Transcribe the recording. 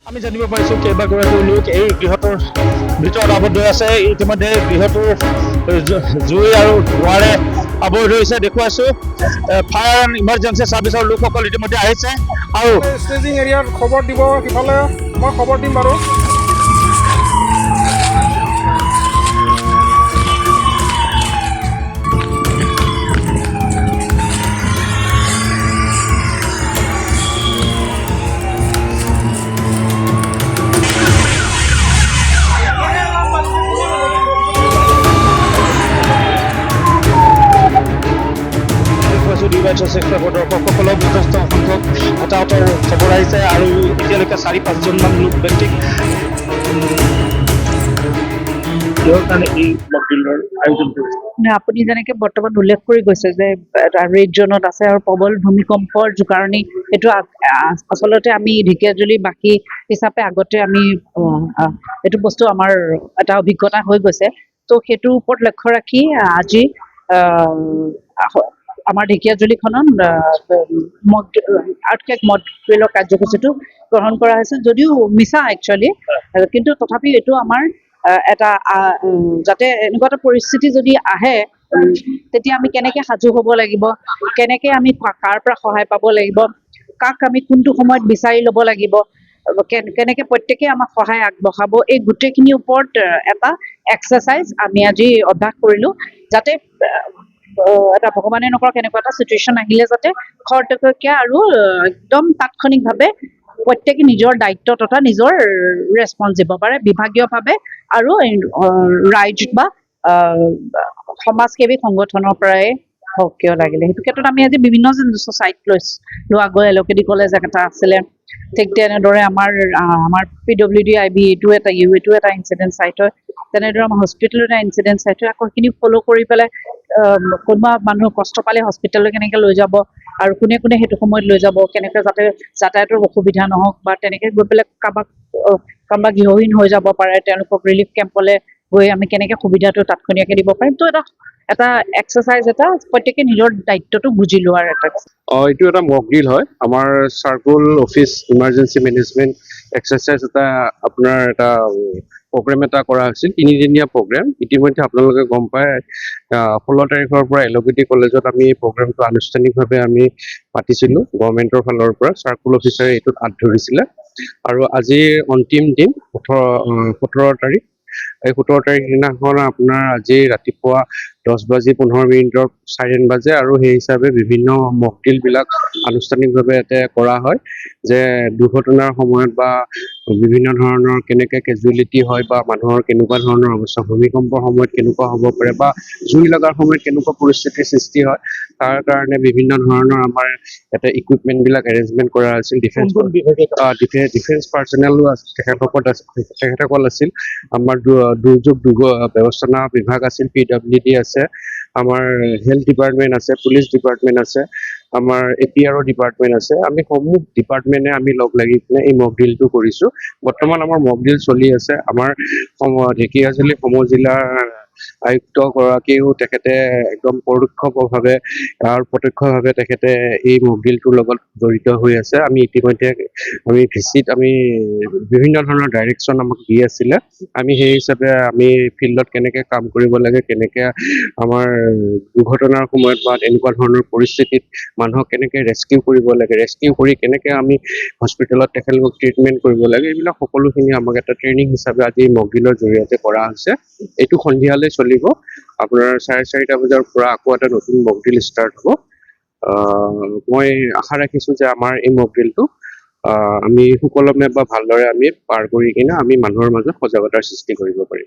আমি জানিব পাৰিছোঁ কেইবাগৰাকীও লোক এই গৃহটোৰ ভিতৰত আবদ্ধ আছে। ইতিমধ্যে গৃহটোৰ জুই আৰু ধোঁৱাৰে আৱৰি ধৰিছে। দেখুৱাইছোঁ ফায়াৰ এণ্ড ইমাৰ্জেঞ্চি ছাৰ্ভিচৰ লোকসকল ইতিমধ্যে আহিছে আৰু ষ্টেজিং এৰিয়াত খবৰ দিব, সিফালে মই খবৰ দিম বাৰু। দৰ্শকসকলক যথেষ্ট সংখ্যক হতাহতৰ খবৰ আহিছে আৰু এতিয়ালৈকে 4-5জনমান লোক ব্যক্তিক কিহৰ কাৰণে এই মকড্ৰিলৰ আয়োজন কৰিছে? আপুনি যেনেকে বৰ্তমান উল্লেখ কৰি গৈছে যে ৰেড জোনত আছে আৰু প্ৰবল ভূমিকম্পৰ জোকাৰণি, এইটো আচলতে আমি ঢেকীয়াজুলিবাসী হিচাপে আগতে আমি এইটো বস্তু আমাৰ এটা অভিজ্ঞতা হৈ গৈছে। তো সেইটোৰ ওপৰত লক্ষ্য ৰাখি আজি আমাৰ ঢেকীয়াজুলিখনত আৰ্থকেক মকড্ৰিলৰ কাৰ্যসূচীটো গ্ৰহণ কৰা হৈছে। যদিও মিছা একচুৱেলি, কিন্তু তথাপিও এইটো আমাৰ এটা যাতে এনেকুৱা এটা পৰিস্থিতি যদি আহে তেতিয়া আমি কেনেকে সাজু হ'ব লাগিব, কেনেকে আমি কাৰ পৰা সহায় পাব লাগিব, কাক আমি কোনটো সময়ত বিচাৰি ল'ব লাগিব, কেনেকে প্ৰত্যেকে আমাক সহায় আগবঢ়াব, এই গোটেইখিনিৰ ওপৰত এটা এক্সাৰচাইজ আমি আজি অভ্যাস কৰিলোঁ, যাতে এটা ভগৱানে নকৰক এনেকুৱা এটা চিটুৱেশ্যন আহিলে যাতে খৰতকীয়া আৰু একদম তাৎক্ষণিকভাৱে প্ৰত্যেকে নিজৰ দায়িত্ব তথা নিজৰ ৰেছপন্স দিব পাৰে বিভাগীয়ভাৱে আৰু ৰাইজ বা সমাজসেৱী সংগঠনৰ পৰাই হওক কিয় লাগিলে। সেইটো ক্ষেত্ৰত আমি আজি বিভিন্ন ছাইট লৈছোঁ। আগৰ এলকেডি কলেজ এটা আছিলে, ঠিক তেনেদৰে আমাৰ PWD IB এইটো এটা ইনচিডেণ্ট চাইট হয়। তেনেদৰে আমাৰ হস্পিটেলৰ এটা ইনচিডেণ্ট চাইট হয়। আকৌ সেইখিনি ফ'ল' কৰি পেলাই কোনোবা মানুহ কষ্ট পালে হস্পিটেললৈ কেনেকৈ লৈ যাব আৰু কোনে কোনে সেইটো সময়ত লৈ যাব, কেনেকৈ যাতে যাতায়াতৰ অসুবিধা নহওক বা তেনেকৈ গৈ পেলাই কাৰোবাক গৃহহীন হৈ যাব পাৰে, তেওঁলোকক ৰিলিফ কেম্পলৈ গৈ আমি কেনেকৈ সুবিধাটো তাৎক্ষণিককৈ দিব পাৰিম। তো এটা এক্সাৰচাইজ, এটা প্ৰত্যেকে নিজৰ দায়িত্বটো বুজি লোৱাৰ এটা এইটো এটা মকড্ৰিল হয়। আমাৰ circle office emergency management exercise এটা আপোনাৰ এটা প্ৰগ্ৰেম এটা কৰা হৈছিল, 3দিনীয়া প্ৰগ্ৰেম। ইতিমধ্যে আপোনালোকে গম পায় 16 তাৰিখৰ পৰা এলকেডি কলেজত আমি এই প্ৰগ্ৰেমটো আনুষ্ঠানিকভাৱে আমি পাতিছিলোঁ। গভৰ্ণমেণ্টৰ ফালৰ পৰা চাৰ্কুল অফিচাৰে এইটোত হাত ধৰিছিলে আৰু আজিৰ অন্তিম দিন 17 তাৰিখ। এই 17 তাৰিখ দিনাখন আপোনাৰ আজি ৰাতিপুৱা 10:15 চাইৰেন বাজে আৰু সেই হিচাপে বিভিন্ন মকড্ৰিলবিলাক আনুষ্ঠানিকভাৱে ইয়াতে কৰা হয়, যে দুৰ্ঘটনাৰ সময়ত বা বিভিন্ন ধৰণৰ কেনেকৈ কেজুৱেলিটি হয় বা মানুহৰ কেনেকুৱা ধৰণৰ অৱস্থা, ভূমিকম্পৰ সময়ত কেনেকুৱা হ'ব পাৰে বা জুই লগাৰ সময়ত কেনেকুৱা পৰিস্থিতিৰ সৃষ্টি হয়, তাৰ কাৰণে বিভিন্ন ধৰণৰ আমাৰ ইয়াতে ইকুইপমেণ্টবিলাক এৰেঞ্জমেণ্ট কৰা আছিল। ডিফেন্স পাৰ্চনেলো তেখেতসকল আছিল। আমাৰ দুৰ্যোগ ব্যৱস্থাপনা বিভাগ আছিল, PWD আছে, আমাৰ হেল্থ ডিপাৰ্টমেণ্ট আছে, পুলিচ ডিপাৰ্টমেণ্ট আছে, আমাৰ APR ডিপাৰ্টমেণ্ট আছে। আমি সমূহ ডিপাৰ্টমেণ্টে আমি লগ লাগি পিনে এই মকড্ৰিলটো কৰিছোঁ। বৰ্তমান আমাৰ মকড্ৰিল চলি আছে। আমাৰ ঢেকীয়াজুলি সমজিলাৰ আয়ুক্তগৰাকীয়েও তেখেতে একদম পৰোক্ষভাৱে আৰু প্ৰত্যক্ষভাৱে তেখেতে এই মকড্ৰিলটোৰ লগত জড়িত হৈ আছে। আমি ইতিমধ্যে ভিচিত আমি বিভিন্ন ধৰণৰ ডাইৰেকশ্যন আমাক দি আছিলে। আমি সেই হিচাপে আমি ফিল্ডত কেনেকৈ কাম কৰিব লাগে, কেনেকৈ আমাৰ দুৰ্ঘটনাৰ সময়ত বা এনেকুৱা ধৰণৰ পৰিস্থিতিত মানুহক কেনেকৈ ৰেস্কিউ কৰিব লাগে, ৰেস্কিউ কৰি কেনেকৈ আমি হস্পিটেলত তেখেতলোকক ট্ৰিটমেণ্ট কৰিব লাগে, এইবিলাক সকলোখিনি আমাক এটা ট্ৰেইনিং হিচাপে আজি মকড্ৰিলৰ জৰিয়তে কৰা হৈছে। এইটো সন্ধিয়ালৈ চলিব। আপোনাৰ 4:30 বজাৰ পৰা আকৌ এটা নতুন মকড্ৰিল ষ্টাৰ্ট হ'ব। মই আশা ৰাখিছোঁ যে আমাৰ এই মকড্ৰিলটো আমি সুকলমে বা ভালদৰে আমি পাৰ কৰি কিনে আমি মানুহৰ মাজত সজাগতাৰ সৃষ্টি কৰিব পাৰিম।